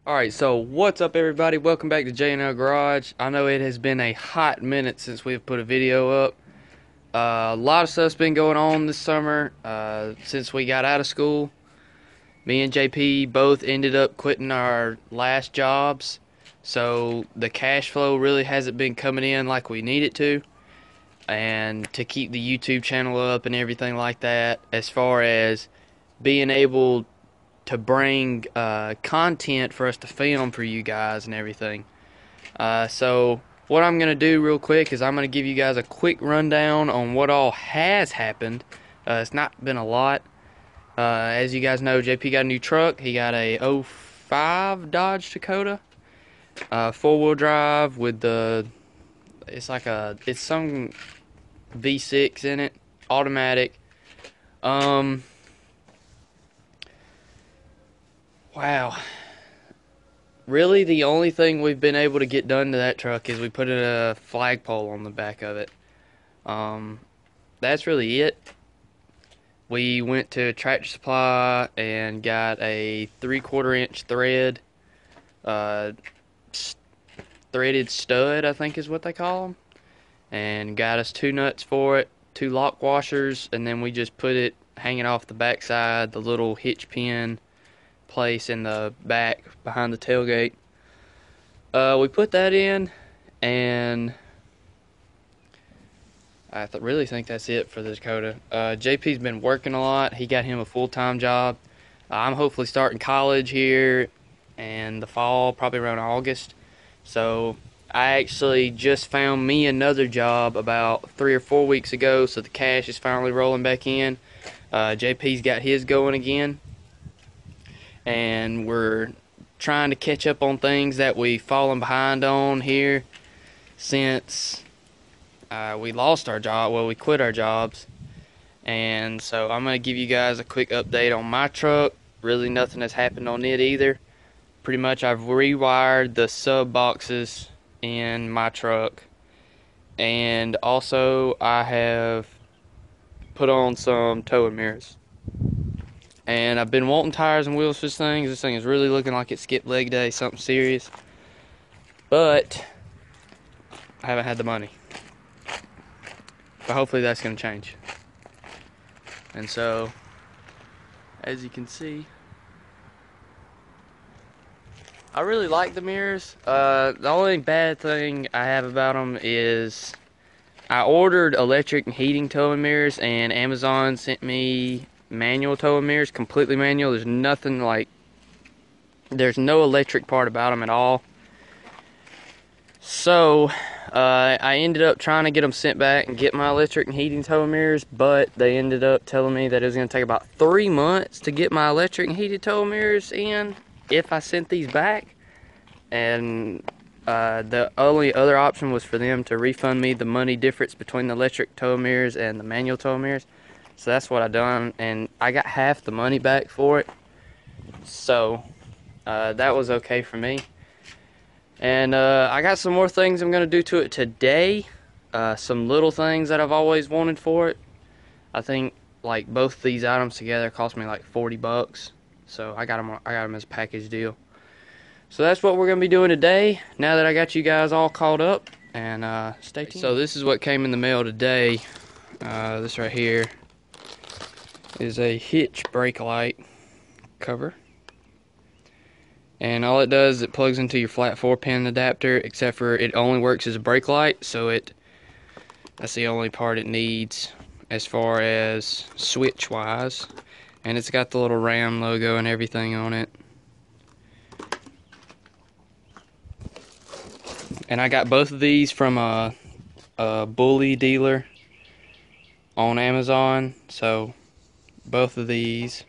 Alright, so what's up everybody? Welcome back to JnL Garage. I know it has been a hot minute since we've put a video up. A lot of stuff's been going on this summer since we got out of school. Me and JP both ended up quitting our last jobs, so the cash flow really hasn't been coming in like we need it to. And to keep the YouTube channel up and everything like that, as far as being able to bring content for us to film for you guys and everything. So what I'm going to do real quick is I'm going to give you guys a quick rundown on what all has happened. It's not been a lot. As you guys know, JP got a new truck. He got a '05 Dodge Dakota, 4-wheel drive with it's some V6 in it, automatic. Wow. Really, the only thing we've been able to get done to that truck is we put a flagpole on the back of it. That's really it. We went to Tractor Supply and got a 3/4 inch uh, threaded stud, I think is what they call them, and got us 2 nuts for it, 2 lock washers, and then we just put it hanging off the backside, the little hitch pin place in the back behind the tailgate. We put that in, and I really think that's it for the Dakota. JP's been working a lot. He got him a full-time job. I'm hopefully starting college here in the fall, probably around August. So I actually just found me another job about 3 or 4 weeks ago, so the cash is finally rolling back in. JP's got his going again, and we're trying to catch up on things that we've fallen behind on here since we lost our job. Well, we quit our jobs. And so I'm going to give you guys a quick update on my truck. Really nothing has happened on it either. Pretty much I've rewired the sub boxes in my truck, and also I have put on some towing mirrors. And I've been wanting tires and wheels for this thing. This thing is really looking like it skipped leg day, something serious. But I haven't had the money. But hopefully that's going to change. And so, as you can see, I really like the mirrors. The only bad thing I have about them is I ordered electric and heating towing mirrors, and Amazon sent me manual towing mirrors, completely manual. There's nothing like, there's no electric part about them at all. So I ended up trying to get them sent back and get my electric and heating towing mirrors, but they ended up telling me that it was going to take about 3 months to get my electric and heated towing mirrors in if I sent these back. And the only other option was for them to refund me the money difference between the electric towing mirrors and the manual towing mirrors. So that's what I done, and I got half the money back for it. So that was okay for me. And I got some more things I'm going to do to it today. Some little things that I've always wanted for it. I think like both these items together cost me like $40. So I got them as a package deal. So that's what we're going to be doing today, now that I got you guys all caught up. And stay tuned. So this is what came in the mail today. This right here is a hitch brake light cover. And all it does is it plugs into your flat 4-pin adapter, except for it only works as a brake light, so that's the only part it needs as far as switch wise. And it's got the little Ram logo and everything on it. And I got both of these from a bully dealer on Amazon, so both of these.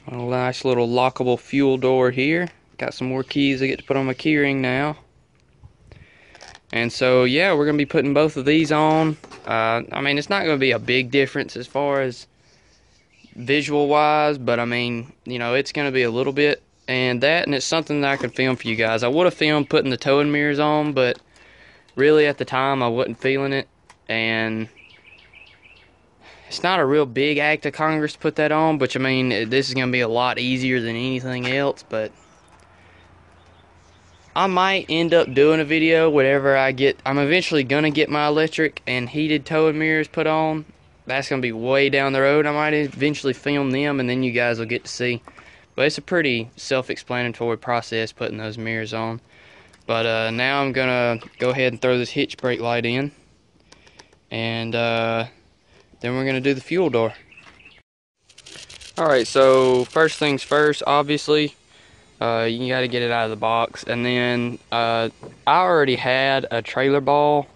A nice little lockable fuel door here. Got some more keys I get to put on my keyring now. And so yeah, we're going to be putting both of these on. I mean, it's not going to be a big difference as far as visual wise, but I mean, you know, it's going to be a little bit. And it's something that I can film for you guys. I would have filmed putting the towing mirrors on, but really at the time I wasn't feeling it. And it's not a real big act of Congress to put that on, but I mean, this is going to be a lot easier than anything else. But I might end up doing a video whenever I'm eventually gonna get my electric and heated towing mirrors put on. That's gonna be way down the road. I might eventually film them and then you guys will get to see. But it's a pretty self-explanatory process putting those mirrors on. But now I'm gonna go ahead and throw this hitch brake light in. And then we're gonna do the fuel door. Alright, so first things first, obviously. You got to get it out of the box, and then I already had a trailer ball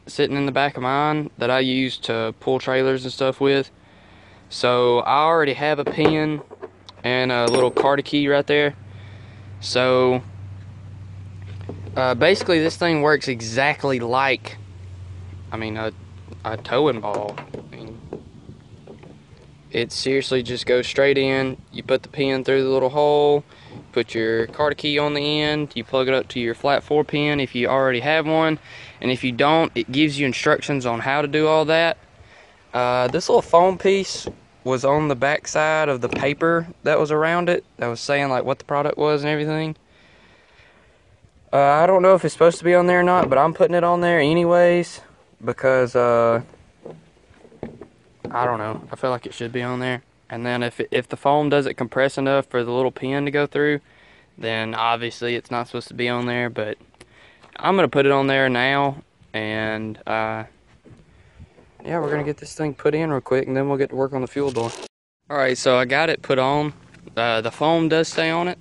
sitting in the back of mine that I use to pull trailers and stuff with. So I already have a pin and a little Carta key right there. So basically this thing works exactly like, a towing ball. It seriously just goes straight in. You put the pin through the little hole, put your Carta key on the end, you plug it up to your flat 4 pin if you already have one, and if you don't, it gives you instructions on how to do all that. This little foam piece was on the back side of the paper that was around it that was saying like what the product was and everything. I don't know if it's supposed to be on there or not, but I'm putting it on there anyways because I don't know. I feel like it should be on there. And then if the foam doesn't compress enough for the little pin to go through, then obviously it's not supposed to be on there. But I'm going to put it on there now. And yeah, we're going to get this thing put in real quick, and then we'll get to work on the fuel door. Alright, so I got it put on. The foam does stay on it.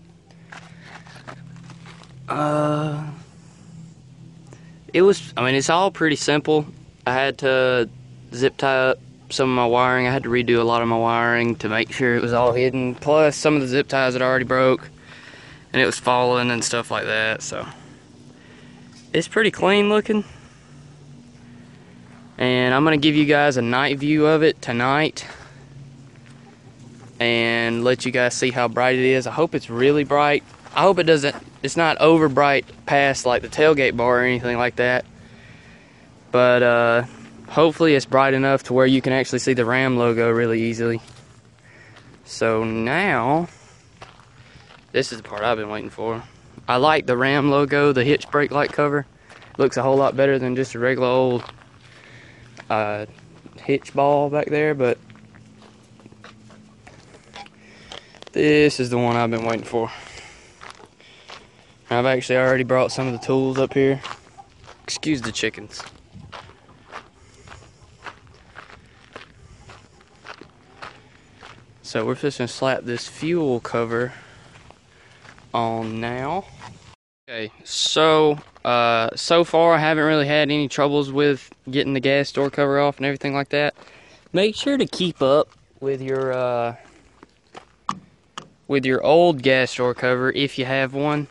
It's all pretty simple. I had to zip tie up some of my wiring. I had to redo a lot of my wiring to make sure it was all hidden. Plus, some of the zip ties had already broke, and it was falling and stuff like that. So it's pretty clean looking. And I'm gonna give you guys a night view of it tonight, and let you guys see how bright it is. I hope it's really bright. I hope it's not over bright past like the tailgate bar or anything like that. But hopefully it's bright enough to where you can actually see the Ram logo really easily. So now, this is the part I've been waiting for. I like the Ram logo, the hitch brake light cover. It looks a whole lot better than just a regular old hitch ball back there, but this is the one I've been waiting for. I've actually already brought some of the tools up here. Excuse the chickens. So we're just gonna slap this fuel cover on now. Okay, so so far I haven't really had any troubles with getting the gas door cover off and everything like that. Make sure to keep up with your old gas door cover if you have one.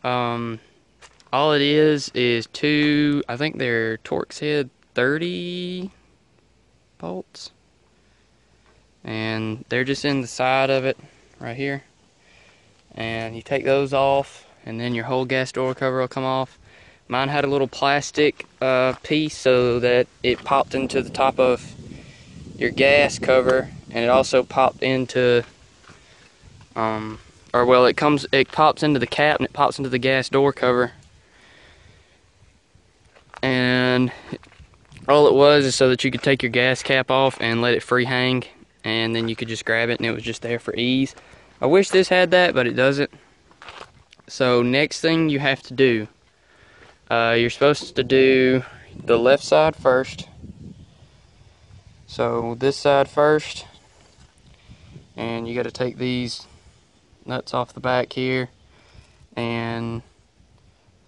All it is two, I think they're Torx head 30 bolts. And they're just in the side of it right here. And you take those off, and then your whole gas door cover will come off. Mine had a little plastic piece so that it popped into the top of your gas cover, and it also popped into it pops into the cap and it pops into the gas door cover. And all it was is so that you could take your gas cap off and let it free hang, and then you could just grab it and it was just there for ease. I wish this had that, but it doesn't. So next thing you have to do, you're supposed to do the left side first. So this side first, and you got to take these nuts off the back here, and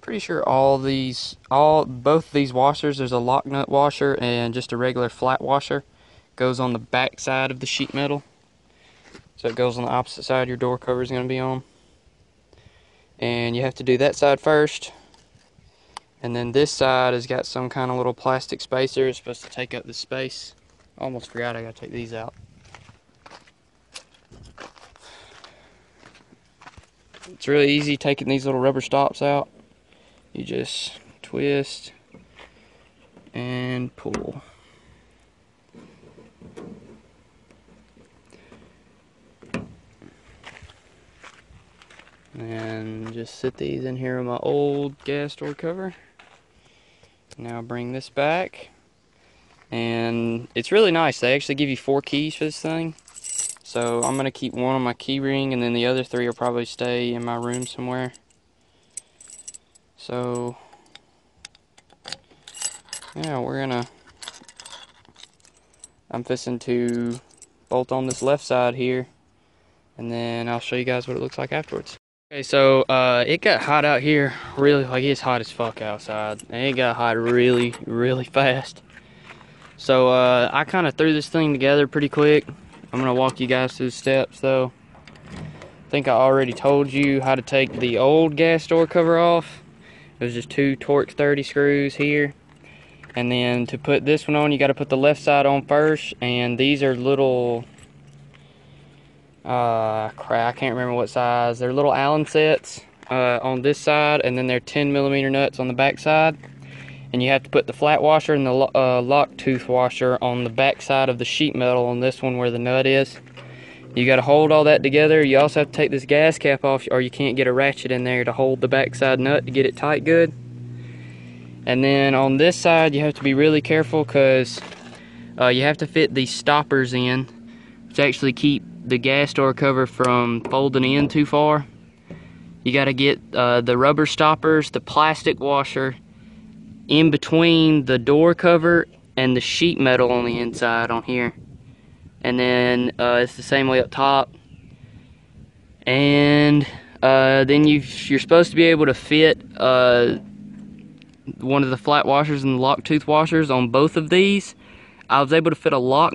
pretty sure both these washers, there's a lock nut washer and just a regular flat washer, goes on the back side of the sheet metal. So it goes on the opposite side your door cover is going to be on. And you have to do that side first. And then this side has got some kind of little plastic spacer. It's supposed to take up the space. Almost forgot I got to take these out. It's really easy taking these little rubber stops out. You just twist and pull. And just sit these in here on my old gas door cover. Now bring this back. And it's really nice. They actually give you 4 keys for this thing. So I'm going to keep one on my key ring, and then the other 3 will probably stay in my room somewhere. So, yeah, I'm fixing to bolt on this left side here, and then I'll show you guys what it looks like afterwards. Okay, so it got hot out here, really, like it's hot as fuck outside, and it got hot really, really fast. So I kind of threw this thing together pretty quick. I'm gonna walk you guys through the steps though. I think I already told you how to take the old gas door cover off. It was just 2 Torx 30 screws here. And then to put this one on, you got to put the left side on first. And these are little, crap, I can't remember what size. They're little Allen sets on this side, and then they're 10mm nuts on the back side. And you have to put the flat washer and the lock tooth washer on the back side of the sheet metal on this one where the nut is. You got to hold all that together. You also have to take this gas cap off, or you can't get a ratchet in there to hold the backside nut to get it tight good. And then on this side, you have to be really careful because you have to fit these stoppers in to actually keep the gas door cover from folding in too far. You got to get the rubber stoppers, the plastic washer, in between the door cover and the sheet metal on the inside on here. And then it's the same way up top. And then you're supposed to be able to fit one of the flat washers and the lock tooth washers on both of these. I was able to fit a lock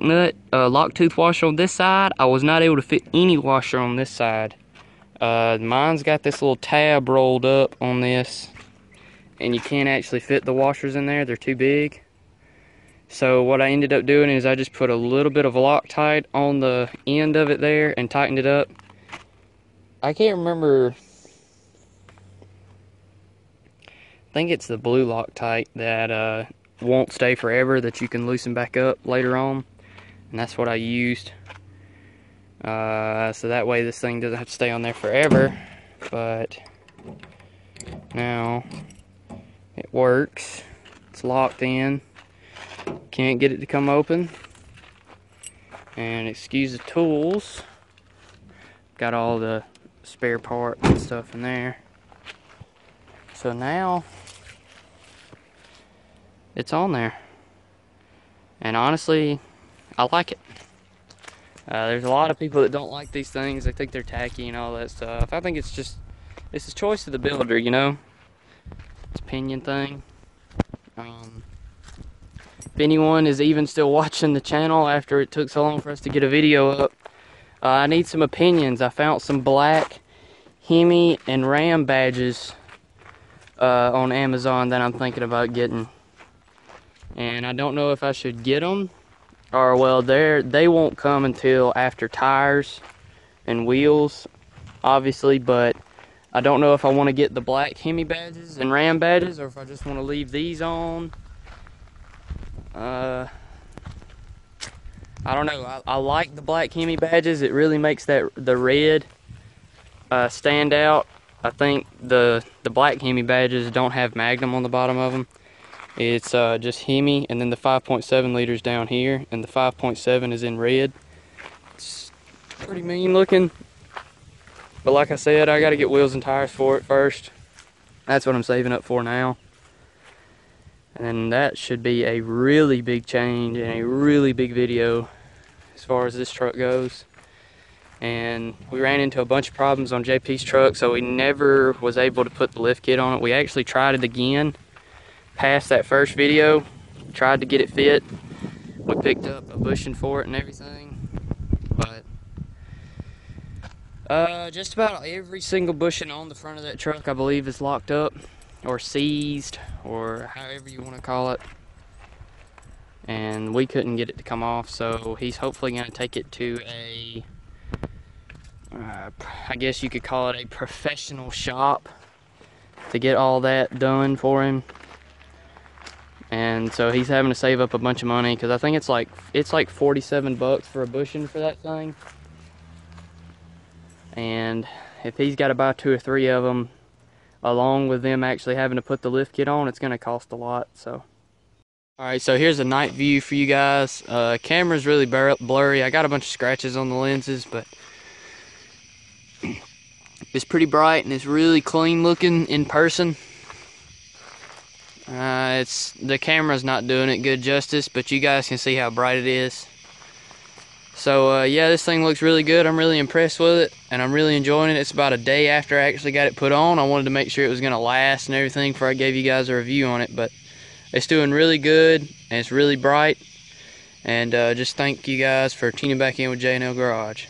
tooth washer on this side. I was not able to fit any washer on this side. Mine's got this little tab rolled up on this, and you can't actually fit the washers in there. They're too big. So what I ended up doing is I just put a little bit of Loctite on the end of it there and tightened it up. I can't remember. I think it's the blue Loctite that won't stay forever, that you can loosen back up later on. And that's what I used. So that way this thing doesn't have to stay on there forever. But now it works. It's locked in. Can't get it to come open. And excuse the tools. Got all the spare parts and stuff in there. So now it's on there. And honestly, I like it. There's a lot of people that don't like these things. They think they're tacky and all that stuff. I think it's a choice of the builder, you know. It's an opinion thing. If anyone is even still watching the channel after it took so long for us to get a video up, I need some opinions. I found some black Hemi and Ram badges on Amazon that I'm thinking about getting. And I don't know if I should get them, or well, they won't come until after tires and wheels, obviously, but I don't know if I want to get the black Hemi badges and Ram badges, or if I just want to leave these on. I don't know. I like the black Hemi badges. It really makes the red stand out. I think the black Hemi badges don't have Magnum on the bottom of them. It's just Hemi, and then the 5.7 liters down here, and the 5.7 is in red. It's pretty mean looking, but like I said, I got to get wheels and tires for it first. That's what I'm saving up for now. And that should be a really big change and a really big video as far as this truck goes. And we ran into a bunch of problems on JP's truck, so we never was able to put the lift kit on it. We actually tried it again past that first video, tried to get it fit. We picked up a bushing for it and everything, but just about every single bushing on the front of that truck, I believe, is locked up or seized, or however you want to call it, and we couldn't get it to come off. So he's hopefully going to take it to a I guess you could call it a professional shop to get all that done for him. And so he's having to save up a bunch of money, because I think it's like 47 bucks for a bushing for that thing. And if he's got to buy 2 or 3 of them, along with them actually having to put the lift kit on, it's going to cost a lot. So, all right, so here's a night view for you guys. Camera's really blurry. I got a bunch of scratches on the lenses, but it's pretty bright and it's really clean looking in person. The camera's not doing it good justice, but you guys can see how bright it is. So yeah, this thing looks really good. I'm really impressed with it, and I'm really enjoying it. It's about a day after I actually got it put on. I wanted to make sure it was going to last and everything before I gave you guys a review on it, but it's doing really good, and it's really bright. And just thank you guys for tuning back in with JnL Garage.